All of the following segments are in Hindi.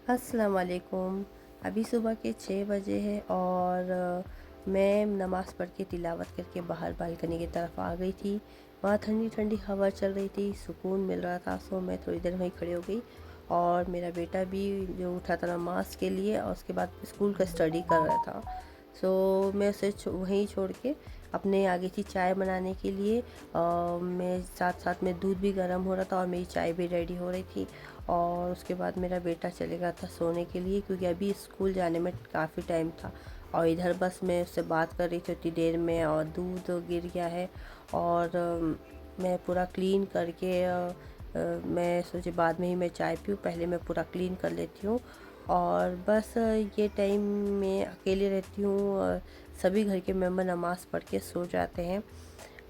अस्सलाम वालेकुम। अभी सुबह के 6 बजे है और मैं नमाज़ पढ़ के तिलावत करके बाहर बालकनी की तरफ आ गई थी। वहाँ ठंडी ठंडी हवा चल रही थी, सुकून मिल रहा था। सो मैं थोड़ी देर वहीं खड़ी हो गई और मेरा बेटा भी जो उठा था नमाज के लिए और उसके बाद स्कूल का स्टडी कर रहा था। सो मैं उसे वहीं छोड़ के अपने आ गई थी चाय बनाने के लिए। मैं साथ साथ में दूध भी गर्म हो रहा था और मेरी चाय भी रेडी हो रही थी। और उसके बाद मेरा बेटा चले गया था सोने के लिए क्योंकि अभी स्कूल जाने में काफ़ी टाइम था। और इधर बस मैं उससे बात कर रही थी उतनी देर में और दूध गिर गया है। और मैं पूरा क्लीन करके मैं सोचे बाद में ही मैं चाय पीऊँ, पहले मैं पूरा क्लीन कर लेती हूँ। और बस ये टाइम में अकेले रहती हूँ और सभी घर के मेंबर नमाज़ पढ़ के सो जाते हैं,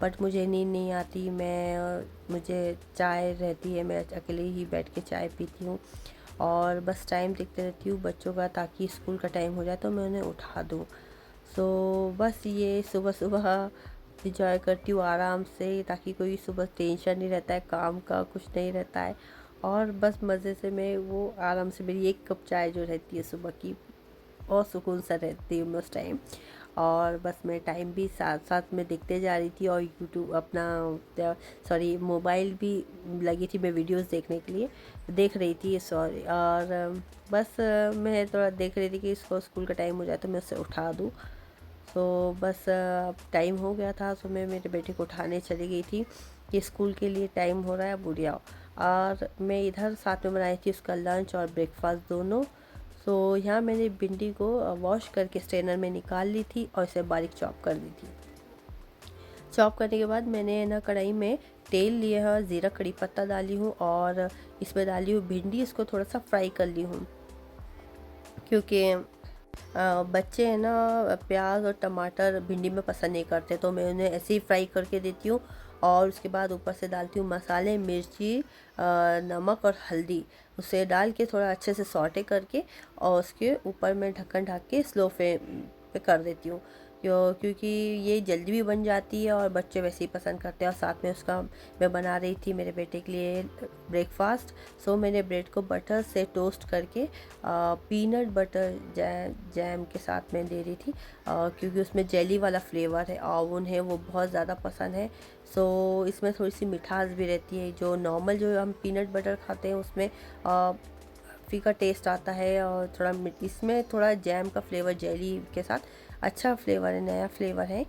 बट मुझे नींद नहीं आती। मुझे चाय रहती है, मैं अकेले ही बैठ के चाय पीती हूँ और बस टाइम देखते रहती हूँ बच्चों का, ताकि स्कूल का टाइम हो जाए तो मैं उन्हें उठा दूँ। सो बस ये सुबह सुबह इंजॉय करती हूँ आराम से, ताकि कोई सुबह टेंशन नहीं रहता है, काम का कुछ नहीं रहता है। और बस मज़े से मैं वो आराम से मेरी एक कप चाय जो रहती है सुबह की, और सुकून सा रहती हूँ मैं उस टाइम। और बस मैं टाइम भी साथ साथ में देखते जा रही थी और यूट्यूब अपना सॉरी मोबाइल भी लगी थी, मैं वीडियोस देखने के लिए देख रही थी सॉरी। और बस मैं थोड़ा देख रही थी कि इसको स्कूल का टाइम हो जाए तो मैं उससे उठा दूँ। तो बस अब टाइम हो गया था, सो मैं मेरे बेटे को उठाने चली गई थी कि स्कूल के लिए टाइम हो रहा है, अब उठ जाओ। और मैं इधर साथ में बनाई थी उसका लंच और ब्रेकफास्ट दोनों। सो यहाँ मैंने भिंडी को वॉश करके स्ट्रेनर में निकाल ली थी और इसे बारीक चॉप कर दी थी। चॉप करने के बाद मैंने ना कढ़ाई में तेल लिया है, ज़ीरा कड़ी पत्ता डाली हूँ और इसमें डाली हूँ भिंडी। इसको थोड़ा सा फ्राई कर ली हूँ क्योंकि बच्चे हैं ना प्याज और टमाटर भिंडी में पसंद नहीं करते, तो मैं उन्हें ऐसे ही फ्राई करके देती हूँ। और उसके बाद ऊपर से डालती हूँ मसाले, मिर्ची, नमक और हल्दी। उसे डाल के थोड़ा अच्छे से सौटे करके और उसके ऊपर मैं ढक्कन ढक के स्लो फ्लेम पे कर देती हूँ। क्योंकि ये जल्दी भी बन जाती है और बच्चे वैसे ही पसंद करते हैं। और साथ में उसका मैं बना रही थी मेरे बेटे के लिए ब्रेकफास्ट। सो मैंने ब्रेड को बटर से टोस्ट करके पीनट बटर जैम के साथ में दे रही थी, क्योंकि उसमें जेली वाला फ्लेवर है और उन्हें वो बहुत ज़्यादा पसंद है। सो इसमें थोड़ी सी मिठास भी रहती है। जो नॉर्मल जो हम पीनट बटर खाते हैं उसमें फीका टेस्ट आता है, और इसमें थोड़ा जैम का फ्लेवर जेली के साथ अच्छा फ्लेवर है, नया फ्लेवर है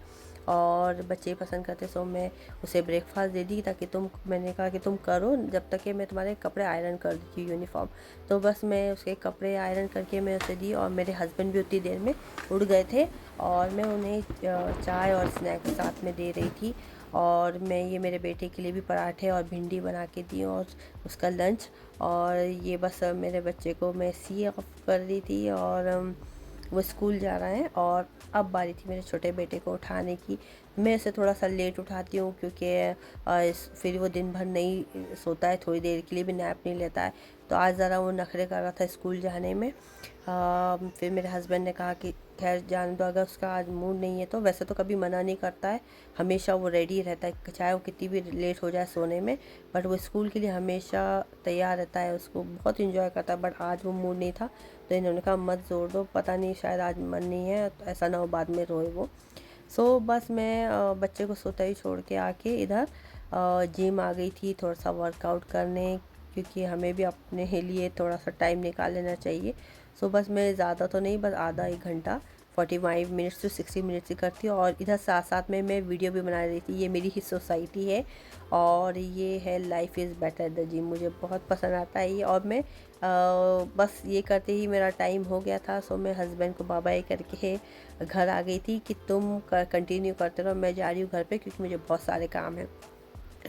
और बच्चे पसंद करते। सो मैं उसे ब्रेकफास्ट दे दी, ताकि मैंने कहा कि तुम करो जब तक कि मैं तुम्हारे कपड़े आयरन कर देती हूँ यूनिफॉर्म। तो बस मैं उसके कपड़े आयरन करके मैं उसे दी और मेरे हस्बैंड भी उतनी देर में उड़ गए थे और मैं उन्हें चाय और स्नैक्स साथ में दे रही थी। और मैं ये मेरे बेटे के लिए भी पराठे और भिंडी बना के दी और उसका लंच। और ये बस मेरे बच्चे को मैं सी ऑफ कर दी थी और वो स्कूल जा रहा है। और अब बारी थी मेरे छोटे बेटे को उठाने की। मैं इसे थोड़ा सा लेट उठाती हूँ क्योंकि फिर वो दिन भर नहीं सोता है, थोड़ी देर के लिए भी नैप नहीं लेता है। तो आज ज़रा वो नखरे कर रहा था स्कूल जाने में। फिर मेरे हस्बैंड ने कहा कि खैर जाने दो, अगर उसका आज मूड नहीं है तो। वैसे तो कभी मना नहीं करता है, हमेशा वो रेडी रहता है चाहे वो कितनी भी लेट हो जाए सोने में, बट वो स्कूल के लिए हमेशा तैयार रहता है। उसको बहुत इंजॉय करता है, बट आज वो मूड नहीं था तो इन्होंने कहा मत जोर दो, पता नहीं शायद आज मन नहीं है, तो ऐसा ना हो बाद में रोए वो। सो बस मैं बच्चे को सोता ही छोड़ के आके इधर जिम आ गई थी थोड़ा सा वर्कआउट करने, क्योंकि हमें भी अपने लिए थोड़ा सा टाइम निकाल लेना चाहिए। सो बस मैं ज़्यादा तो नहीं, बस आधा एक घंटा 45 मिनट्स to 60 मिनट्स ही करती हूँ। और इधर साथ साथ में मैं वीडियो भी बना रही थी। ये मेरी ही सोसाइटी है और ये है life is better the gym, मुझे बहुत पसंद आता है ये। और मैं बस ये करते ही मेरा टाइम हो गया था। सो मैं हस्बैंड को बाय बाय करके घर आ गई थी कि तुम कंटिन्यू करते रहो, मैं जा रही हूँ घर पे क्योंकि मुझे बहुत सारे काम हैं।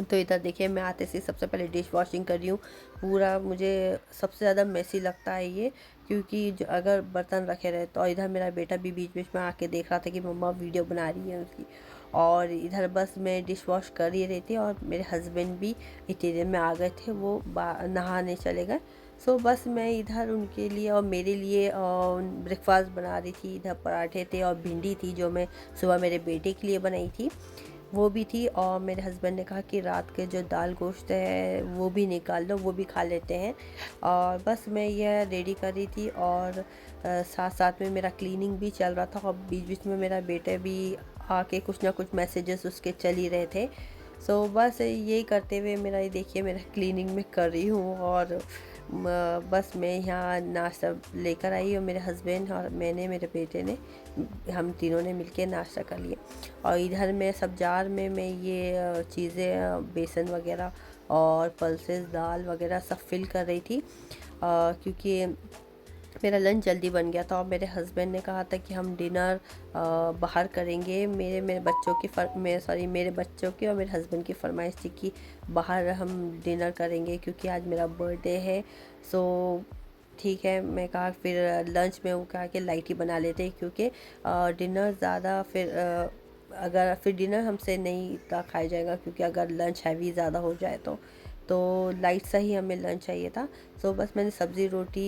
तो इधर देखिए मैं आते से सबसे पहले डिश वॉशिंग कर रही हूँ। पूरा मुझे सबसे ज़्यादा मेसी लगता है ये, क्योंकि अगर बर्तन रखे रहे तो। इधर मेरा बेटा भी बीच बीच में आके देख रहा था कि मम्मा वीडियो बना रही है उसकी। और इधर बस मैं डिश वॉश कर ही रही थी और मेरे हस्बैंड भी इतनी देर में आ गए थे, वो नहाने चले गए। सो बस मैं इधर उनके लिए और मेरे लिए ब्रेकफास्ट बना रही थी। इधर पराठे थे और भिंडी थी जो मैं सुबह मेरे बेटे के लिए बनाई थी। वो भी थी, और मेरे हस्बैंड ने कहा कि रात के जो दाल गोश्त है वो भी निकाल लो, वो भी खा लेते हैं। और बस मैं यह रेडी कर रही थी, और साथ साथ में मेरा क्लीनिंग भी चल रहा था, और बीच बीच में मेरा बेटे भी आके कुछ ना कुछ मैसेजेस उसके चल ही रहे थे। सो बस यही करते हुए मेरा, ये देखिए मेरा क्लीनिंग में कर रही हूँ, और बस मैं यहाँ नाश्ता लेकर आई, और मेरे हस्बैंड और मैंने, मेरे बेटे ने, हम तीनों ने मिलके नाश्ता कर लिया। और इधर मैं सब जार में मैं ये चीज़ें, बेसन वगैरह और पल्सेस दाल वगैरह सब फिल कर रही थी, क्योंकि मेरा लंच जल्दी बन गया था। और मेरे हस्बैंड ने कहा था कि हम डिनर बाहर करेंगे। मेरे बच्चों की मेरे बच्चों की और मेरे हस्बैंड की फरमाइश थी कि बाहर हम डिनर करेंगे, क्योंकि आज मेरा बर्थडे है। सो ठीक है, मैं कहा फिर लंच में वो कहा कि लाइट ही बना लेते हैं, क्योंकि डिनर ज़्यादा फिर अगर फिर डिनर हमसे नहीं इतना खाया जाएगा, क्योंकि अगर लंच हैवी ज़्यादा हो जाए तो लाइट सा ही हमें लंच चाहिए था। सो बस मैंने सब्ज़ी रोटी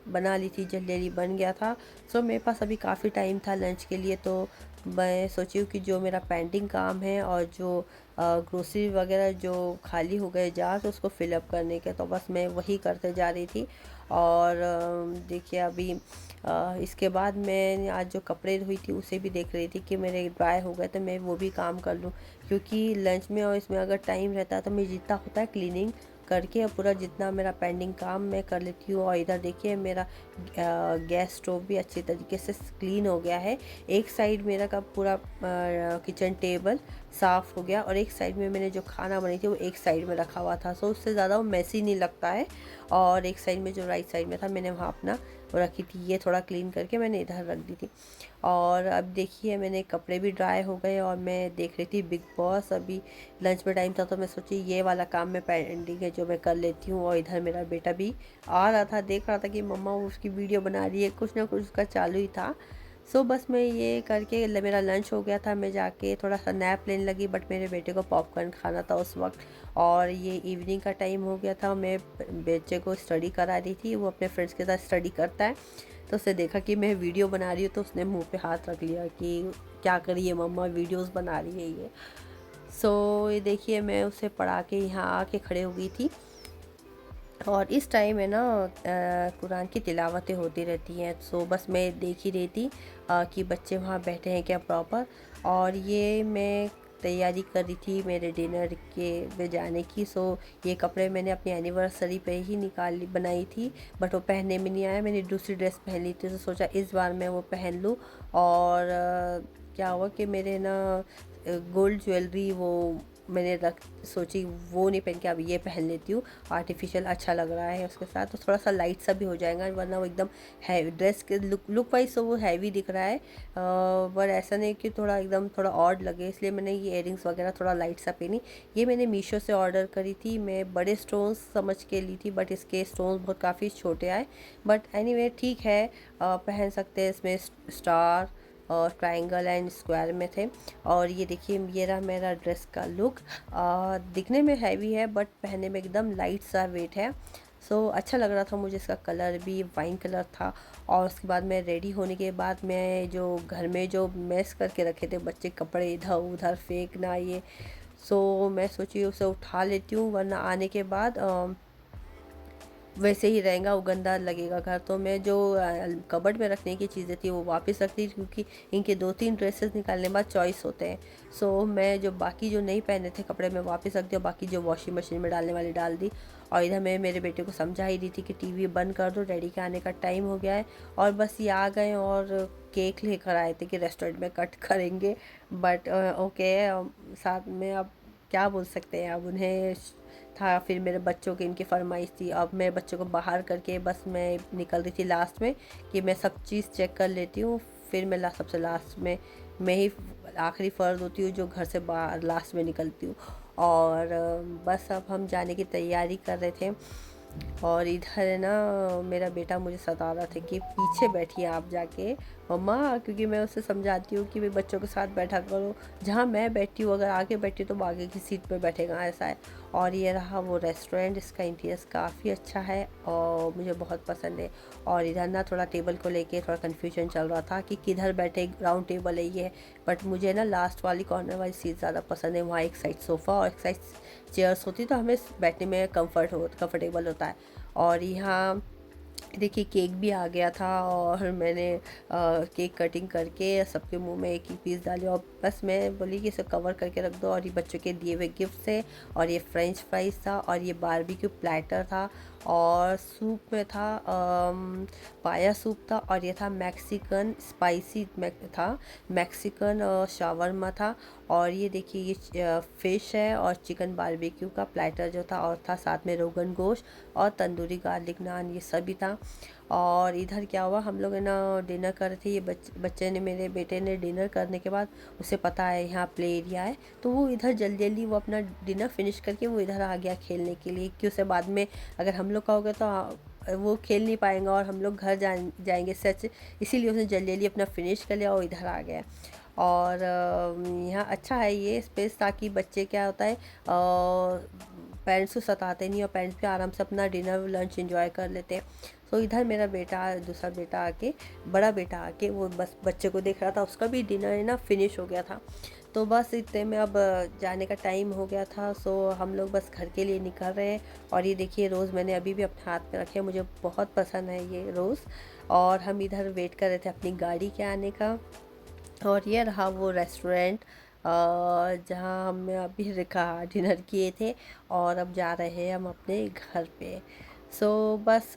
बना ली थी, जल्दी जल्दी बन गया था। सो मेरे पास अभी काफ़ी टाइम था लंच के लिए, तो मैं सोची हूँ कि जो मेरा पेंडिंग काम है और जो ग्रोसरी वगैरह जो खाली हो गए जार, तो उसको फिलअप करने के, तो बस मैं वही करते जा रही थी। और देखिए अभी इसके बाद मैं आज जो कपड़े धोई थी उसे भी देख रही थी कि मेरे ड्राई हो गए, तो मैं वो भी काम कर लूँ, क्योंकि लंच में और इसमें अगर टाइम रहता है तो मैं जितना होता है क्लीनिंग करके पूरा जितना मेरा पेंडिंग काम मैं कर लेती हूँ। और इधर देखिए मेरा गैस स्टोव भी अच्छी तरीके से क्लीन हो गया है। एक साइड मेरा का पूरा किचन टेबल साफ़ हो गया, और एक साइड में मैंने जो खाना बनाई थी वो एक साइड में रखा हुआ था, सो उससे ज़्यादा वो मैसी नहीं लगता है। और एक साइड में जो राइट साइड में था मैंने वहाँ अपना वो रखी थी, ये थोड़ा क्लीन करके मैंने इधर रख दी थी। और अब देखिए मेरे कपड़े भी ड्राई हो गए, और मैं देख रही थी बिग बॉस। अभी लंच में टाइम था, तो मैं सोची ये वाला काम मैं पेंडिंग है जो मैं कर लेती हूँ। और इधर मेरा बेटा भी आ रहा था, देख रहा था कि मम्मा उसकी वीडियो बना रही है, कुछ ना कुछ उसका चालू ही था। सो बस मैं ये करके मेरा लंच हो गया था, मैं जाके थोड़ा सा नैप लेने लगी, बट मेरे बेटे को पॉपकॉर्न खाना था उस वक्त, और ये इवनिंग का टाइम हो गया था। मैं बच्चे को स्टडी करा रही थी, वो अपने फ्रेंड्स के साथ स्टडी करता है, तो उसने देखा कि मैं वीडियो बना रही हूँ, तो उसने मुंह पे हाथ रख लिया कि क्या करी है मम्मा, वीडियोस बना रही है ये। सो ये देखिए मैं उसे पढ़ा के यहाँ आके खड़े हो गई थी, और इस टाइम में ना कुरान की तिलावतें होती रहती हैं। सो बस मैं देख ही रही थी कि बच्चे वहाँ बैठे हैं क्या प्रॉपर। और ये मैं तैयारी कर रही थी मेरे डिनर के में जाने की। सो ये कपड़े मैंने अपनी एनिवर्सरी पे ही निकाली बनाई थी, बट वो पहनने में नहीं आया। मैंने दूसरी ड्रेस पहन ली थी, तो सोचा इस बार मैं वो पहन लूँ। और क्या हुआ कि मेरे ना गोल्ड ज्वेलरी वो मैंने रख सोची वो नहीं पहन के अब ये पहन लेती हूँ, आर्टिफिशियल अच्छा लग रहा है उसके साथ, तो थोड़ा सा लाइट सा भी हो जाएगा, वरना वो एकदम हैवी ड्रेस के लुक वाइज तो वो हैवी दिख रहा है, पर ऐसा नहीं कि थोड़ा एकदम थोड़ा ऑड लगे, इसलिए मैंने ये इयरिंग्स वगैरह थोड़ा लाइट सा पहनी। ये मैंने मीशो से ऑर्डर करी थी, मैं बड़े स्टोन्स समझ के ली थी, बट इसके स्टोन्स बहुत काफ़ी छोटे आए, बट एनीवे ठीक है, पहन सकते हैं। इसमें स्टार और ट्रायंगल एंड स्क्वायर में थे। और ये देखिए ये रहा मेरा ड्रेस का लुक, दिखने में हैवी है बट पहनने में एकदम लाइट सा वेट है। सो अच्छा लग रहा था मुझे, इसका कलर भी वाइन कलर था। और उसके बाद मैं रेडी होने के बाद मैं जो घर में जो मैस करके रखे थे बच्चे कपड़े इधर उधर फेंकना ये, सो मैं सोची उसे उठा लेती हूँ, वरना आने के बाद वैसे ही रहेगा, वो गंदा लगेगा घर। तो मैं जो कबर्ड में रखने की चीज़ें थी वो वापस रख दी, क्योंकि इनके 2-3 ड्रेसेस निकालने के बाद चॉइस होते हैं। सो मैं जो बाकी जो नहीं पहने थे कपड़े में वापस रख दिया, बाकी जो वॉशिंग मशीन में डालने वाली डाल दी। और इधर मैं मेरे बेटे को समझा ही दी थी कि टीवी बंद कर दो, डैडी के आने का टाइम हो गया है। और बस ये आ गए और केक लेकर आए थे कि रेस्टोरेंट में कट करेंगे, बट ओके, साथ में अब क्या बोल सकते हैं, अब उन्हें था। फिर मेरे बच्चों की इनकी फरमाइश थी, अब मैं बच्चों को बाहर करके बस मैं निकल रही थी लास्ट में कि मैं सब चीज़ चेक कर लेती हूँ, फिर मैं सबसे लास्ट में मैं ही आखिरी फ़र्द होती हूँ जो घर से बाहर लास्ट में निकलती हूँ। और बस अब हम जाने की तैयारी कर रहे थे। और इधर है ना मेरा बेटा मुझे सता रहा था कि पीछे बैठिए आप जाके मम्मा, क्योंकि मैं उसे समझाती हूँ कि भाई बच्चों के साथ बैठा करो, जहाँ मैं बैठी हूँ अगर आगे बैठी तो वो आगे की सीट पे बैठेगा, ऐसा है। और ये रहा वो रेस्टोरेंट, इसका इंटीरियर काफ़ी अच्छा है और मुझे बहुत पसंद है। और इधर ना थोड़ा टेबल को लेके थोड़ा कन्फ्यूजन चल रहा था कि किधर बैठे, राउंड टेबल है ये, बट मुझे ना लास्ट वाली कॉर्नर वाली सीट ज़्यादा पसंद है। वहाँ एक साइड सोफ़ा और एक साइड चेयर्स होती तो हमें बैठने में कंफर्टेबल होता है। और यहाँ देखिए केक भी आ गया था और मैंने केक कटिंग करके सबके मुंह में एक ही पीस डाले और बस मैं बोली कि इसे कवर करके रख दो। और ये बच्चों के दिए हुए गिफ्ट थे और ये फ्रेंच फ्राइज था और ये बारबेक्यू प्लेटर था और सूप में था पाया सूप था और ये था मैक्सिकन स्पाइसी था, मैक्सिकन शावरमा था। और ये देखिए ये फ़िश है और चिकन बारबेक्यू का प्लेटर जो था और था साथ में रोगन गोश्त और तंदूरी गार्लिक नान, ये सभी था। और इधर क्या हुआ, हम लोग है ना डिनर कर रहे थे, ये बच्चे ने, मेरे बेटे ने डिनर करने के बाद उसे पता है यहाँ प्ले एरिया है तो वो इधर जल्दी जल्दी वो अपना डिनर फिनिश करके वो इधर आ गया खेलने के लिए, कि उसे बाद में अगर हम लोग का हो गया तो वो खेल नहीं पाएंगा और हम लोग घर जाएंगे सच, इसीलिए उसने जल्दी जल्दी अपना फिनिश कर लिया और इधर आ गया। और यहाँ अच्छा है ये स्पेस, ताकि बच्चे क्या होता है पेरेंट्स को सताते नहीं और पेरेंट्स भी आराम से अपना डिनर लंच एंजॉय कर लेते हैं। तो इधर मेरा बेटा, दूसरा बेटा आके, बड़ा बेटा आके वो बस बच्चे को देख रहा था, उसका भी डिनर है ना फिनिश हो गया था। तो बस इतने में अब जाने का टाइम हो गया था, सो हम लोग बस घर के लिए निकल रहे हैं। और ये देखिए रोज़ मैंने अभी भी अपने हाथ में रखे हैं, मुझे बहुत पसंद है ये रोज़। और हम इधर वेट कर रहे थे अपनी गाड़ी के आने का। और ये रहा वो रेस्टोरेंट जहाँ हमने अभी रखा डिनर किए थे और अब जा रहे हैं हम अपने घर पे। सो बस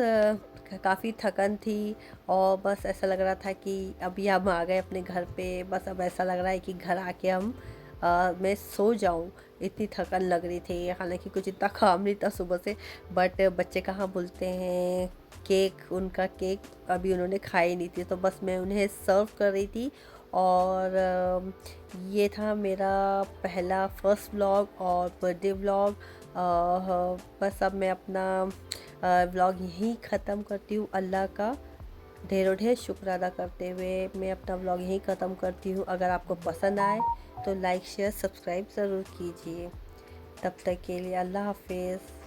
काफ़ी थकन थी और बस ऐसा लग रहा था कि अभी हम आ गए अपने घर पे, बस अब ऐसा लग रहा है कि घर आके हम मैं सो जाऊं, इतनी थकन लग रही थी। हालांकि कुछ इतना काम नहीं था सुबह से, बट बच्चे कहाँ भूलते हैं केक, उनका केक अभी उन्होंने खाई नहीं थी तो बस मैं उन्हें सर्व कर रही थी। और ये था मेरा पहला फर्स्ट व्लॉग और बर्थडे व्लॉग। बस अब मैं अपना व्लॉग यहीं ख़त्म करती हूँ। अल्लाह का ढेरों ढेर शुक्र अदा करते हुए मैं अपना व्लॉग यहीं ख़त्म करती हूँ। अगर आपको पसंद आए तो लाइक शेयर सब्सक्राइब ज़रूर कीजिए। तब तक के लिए अल्लाह हाफिज़।